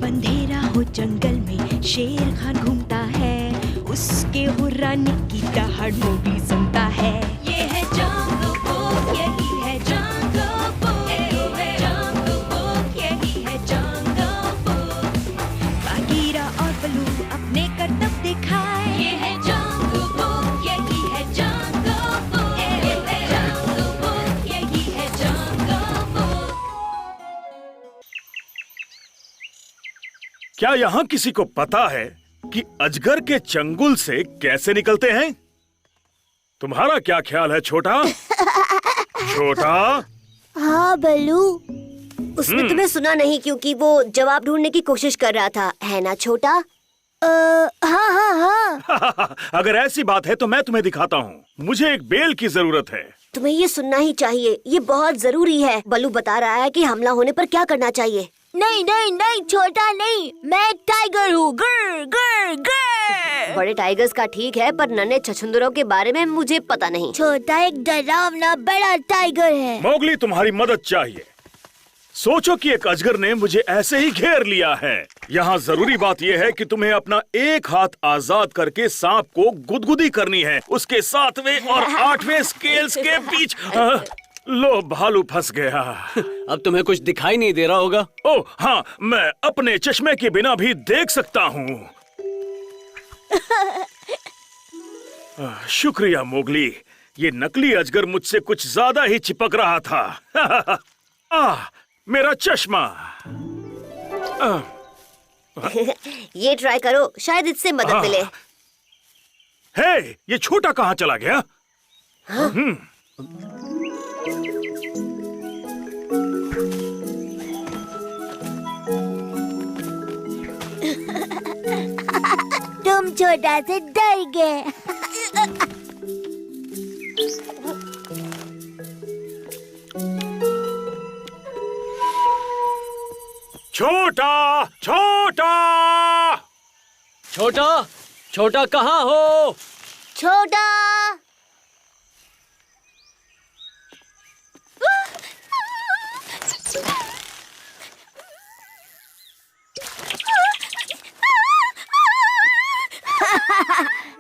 अंधेरा हो जंगल में शेर खान घूमता है, उसके हुर्राने की दहाड़ मोगली सुनता है। ये है जंगल बुक, यही है जंगल बुक, जंगल बुक, यही है जंगल बुक। बागीरा और बलू अपने करतब दिखाए, ये है जंगल बुक, यही है जंगल बुक, जंगल बुक, यही है जंगल बुक। क्या यहाँ किसी को पता है कि अजगर के चंगुल से कैसे निकलते हैं? तुम्हारा क्या ख्याल है छोटा? छोटा? हाँ बल्लू, उसने तुम्हें सुना नहीं क्योंकि वो जवाब ढूंढने की कोशिश कर रहा था, है ना छोटा? हाँ हाँ हाँ। अगर ऐसी बात है तो मैं तुम्हें दिखाता हूँ। मुझे एक बेल की जरूरत है। तुम्हें ये सुनना ही चाहिए, ये बहुत जरूरी है। बल्लू बता रहा है कि हमला होने पर क्या करना चाहिए। नहीं नहीं नहीं छोटा नहीं, मैं टाइगर हूँ। गर गर गर। बड़े टाइगर्स का ठीक है, पर नन्हे छछूंदरों के बारे में मुझे पता नहीं। छोटा एक डरावना बड़ा टाइगर है। मोगली, तुम्हारी मदद चाहिए। सोचो कि एक अजगर ने मुझे ऐसे ही घेर लिया है। यहाँ जरूरी बात यह है कि तुम्हें अपना एक हाथ आजाद करके सांप को गुदगुदी करनी है, उसके 7वें और 8वें स्केल्स के बीच। लो, भालू फंस गया। अब तुम्हें कुछ दिखाई नहीं दे रहा होगा? ओह हाँ, मैं अपने चश्मे के बिना भी देख सकता हूँ। शुक्रिया मोगली, ये नकली अजगर मुझसे कुछ ज्यादा ही चिपक रहा था। मेरा चश्मा। ये ट्राई करो, शायद इससे मदद मिले। हे, ये छोटा कहाँ चला गया? तुम छोटा से डर गए। छोटा, छोटा, छोटा, छोटा कहाँ हो? छोटा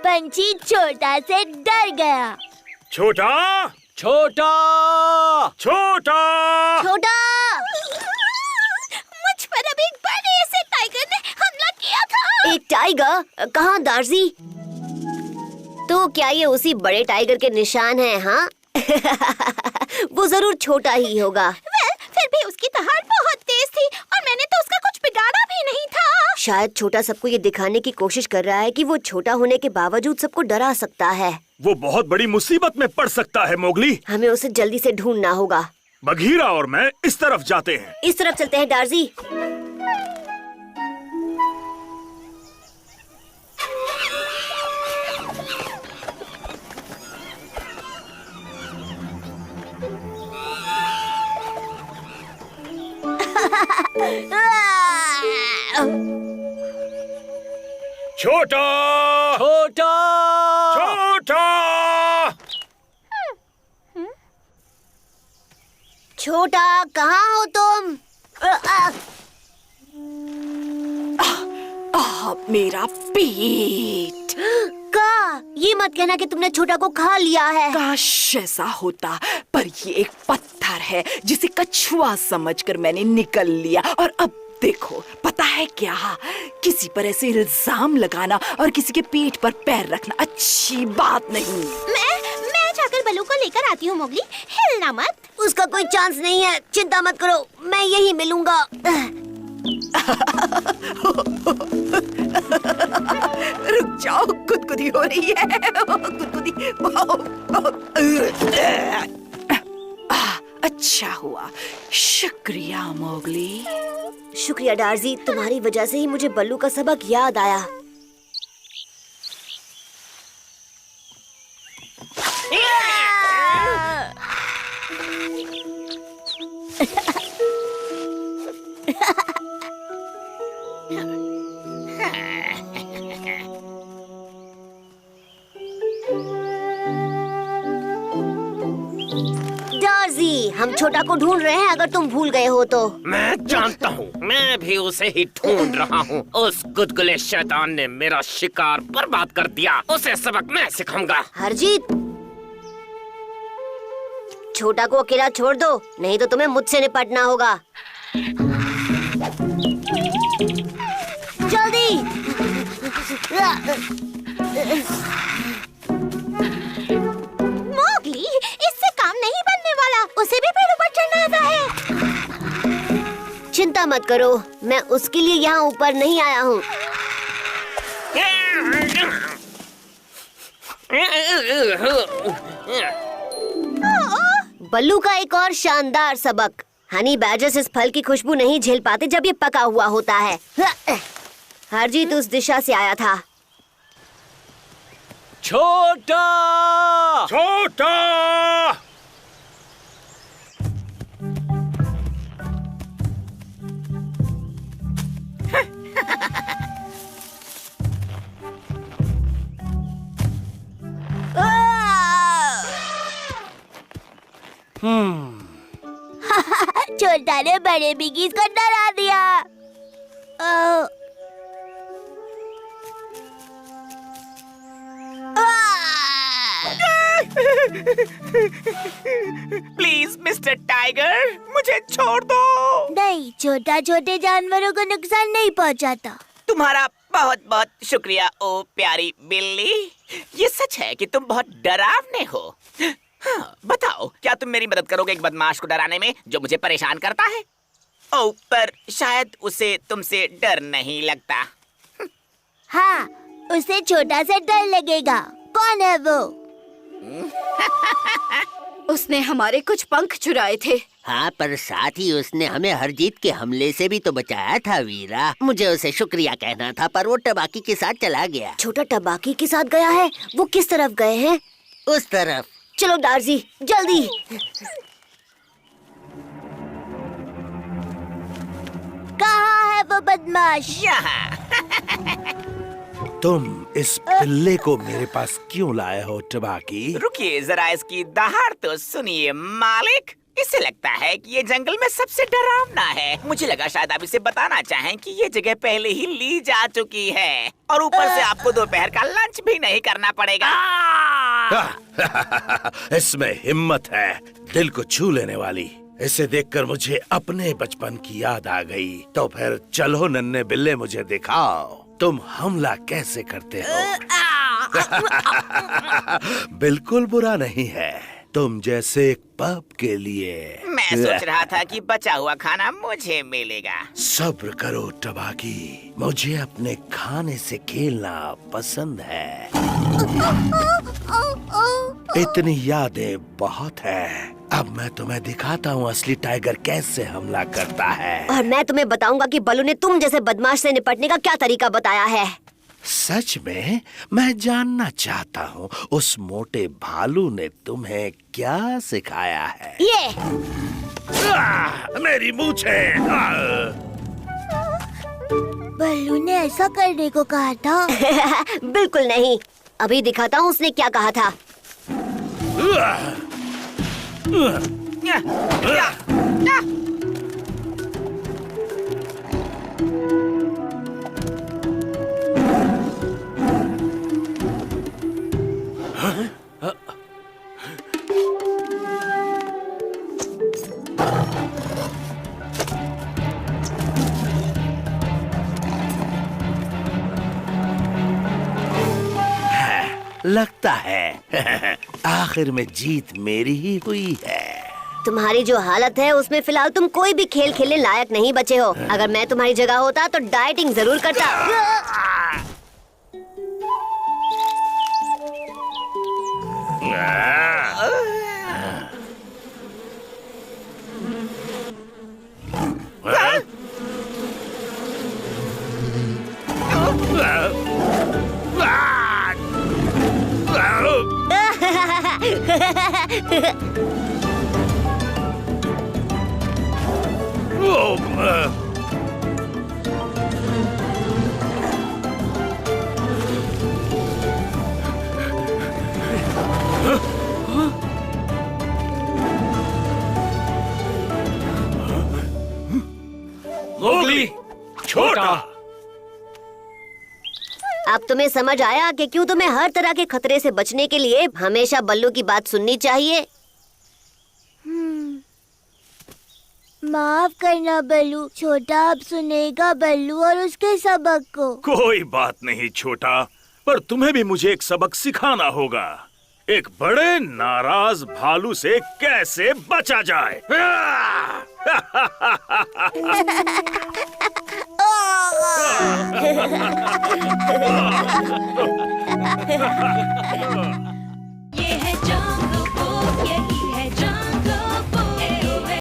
पंछी छोटा से डर गया। छोटा, छोटा, छोटा, छोटा मुझ पर अभी एक बड़े से टाइगर ने हमला किया था। एक टाइगर? कहाँ दार्जी? तो क्या ये उसी बड़े टाइगर के निशान हैं? हाँ। वो जरूर छोटा ही होगा। फिर भी उसकी दहाड़ बहुत तेज थी और मैंने तो उसका कुछ बिगाड़ा भी नहीं था। शायद छोटा सबको ये दिखाने की कोशिश कर रहा है कि वो छोटा होने के बावजूद सबको डरा सकता है। वो बहुत बड़ी मुसीबत में पड़ सकता है मोगली। हमें उसे जल्दी से ढूंढना होगा। बघीरा और मैं इस तरफ जाते हैं। इस तरफ चलते हैं दार्जी। छोटा, छोटा, छोटा, छोटा कहाँ हो तुम? मेरा पेट। का ये मत कहना कि तुमने छोटा को खा लिया है। काश ऐसा होता, पर ये एक पत्थर है जिसे कछुआ समझकर मैंने निकल लिया। और अब देखो, पता है क्या, किसी पर ऐसे इल्जाम लगाना और किसी के पेट पर पैर रखना अच्छी बात नहीं। मैं जाकर बल्लू को लेकर आती हूँ। मोगली, हिलना मत। उसका कोई चांस नहीं है, चिंता मत करो, मैं यही मिलूंगा। रुक जाओ, गुदगुदी हो रही है। गुदगुदी। अच्छा हुआ, शुक्रिया मोगली। शुक्रिया दार्जी, तुम्हारी वजह से ही मुझे बल्लू का सबक याद आया। दार्जी, हम छोटा को ढूंढ रहे हैं, अगर तुम भूल गए हो तो। मैं जानता हूँ, मैं भी उसे ही ढूंढ रहा हूँ। उस गुदगुले शैतान ने मेरा शिकार बर्बाद कर दिया। उसे सबक मैं सिखाऊंगा। हरजीत, छोटा को अकेला छोड़ दो, नहीं तो तुम्हें मुझसे निपटना होगा। जल्दी। मोगली, इससे काम नहीं बनने वाला। उसे भी पेड़ों पर चढ़ना आता है। चिंता मत करो, मैं उसके लिए यहाँ ऊपर नहीं आया हूँ। बल्लू का एक और शानदार सबक। हनी बैजर्स इस फल की खुशबू नहीं झेल पाते जब ये पका हुआ होता है। हरजीत उस दिशा से आया था। छोटा। छोटा! छोटा ने बड़े बिगीज को डरा दिया। प्लीज मिस्टर टाइगर, मुझे छोड़ दो। नहीं, छोटा छोटे जानवरों को नुकसान नहीं पहुंचाता। तुम्हारा बहुत बहुत शुक्रिया ओ प्यारी बिल्ली। ये सच है कि तुम बहुत डरावने हो। हाँ, बताओ, क्या तुम मेरी मदद करोगे एक बदमाश को डराने में जो मुझे परेशान करता है? ओ, पर शायद उसे तुमसे डर नहीं लगता। हाँ, उसे छोटा से डर लगेगा। कौन है वो? उसने हमारे कुछ पंख चुराए थे। हाँ, पर साथ ही उसने हमें हरजीत के हमले से भी तो बचाया था वीरा। मुझे उसे शुक्रिया कहना था, पर वो टबाकी के साथ चला गया। छोटा टबाकी के साथ गया है? वो किस तरफ गए हैं? उस तरफ। चलो डार्जी, जल्दी। कहाँ है वो बदमाश? यहाँ। तुम इस पिल्ले को मेरे पास क्यों लाए हो टबाकी? रुकिए जरा, इसकी दहाड़ तो सुनिए मालिक। इसे लगता है कि ये जंगल में सबसे डरावना है। मुझे लगा शायद आप इसे बताना चाहें कि ये जगह पहले ही ली जा चुकी है और ऊपर से आपको दोपहर का लंच भी नहीं करना पड़ेगा। इसमें हिम्मत है, दिल को छू लेने वाली। इसे देखकर मुझे अपने बचपन की याद आ गई। तो फिर चलो नन्हे बिल्ले, मुझे दिखाओ तुम हमला कैसे करते हो। बिल्कुल बुरा नहीं है, तुम जैसे एक पप के लिए। मैं सोच रहा था कि बचा हुआ खाना मुझे मिलेगा। सब्र करो टबाकी, मुझे अपने खाने से खेलना पसंद है। इतनी यादें बहुत है। अब मैं तुम्हें दिखाता हूँ असली टाइगर कैसे हमला करता है। और मैं तुम्हें बताऊंगा कि बल्लू ने तुम जैसे बदमाश से निपटने का क्या तरीका बताया है। सच में मैं जानना चाहता हूँ उस मोटे भालू ने तुम्हें क्या सिखाया है। ये मेरी मूंछें। बल्लू ने ऐसा करने को कहा था। बिल्कुल नहीं, अभी दिखाता हूँ उसने क्या कहा था। लगता है आखिर में जीत मेरी ही हुई है। तुम्हारी जो हालत है उसमें फिलहाल तुम कोई भी खेल खेलने लायक नहीं बचे हो। अगर मैं तुम्हारी जगह होता तो डाइटिंग जरूर करता। छोटा। अब तुम्हें समझ आया कि क्यों तुम्हें हर तरह के खतरे से बचने के लिए हमेशा बल्लू की बात सुननी चाहिए। माफ करना बल्लू, छोटा अब सुनेगा बल्लू और उसके सबक को। कोई बात नहीं छोटा, पर तुम्हें भी मुझे एक सबक सिखाना होगा। एक बड़े नाराज भालू से कैसे बचा जाए।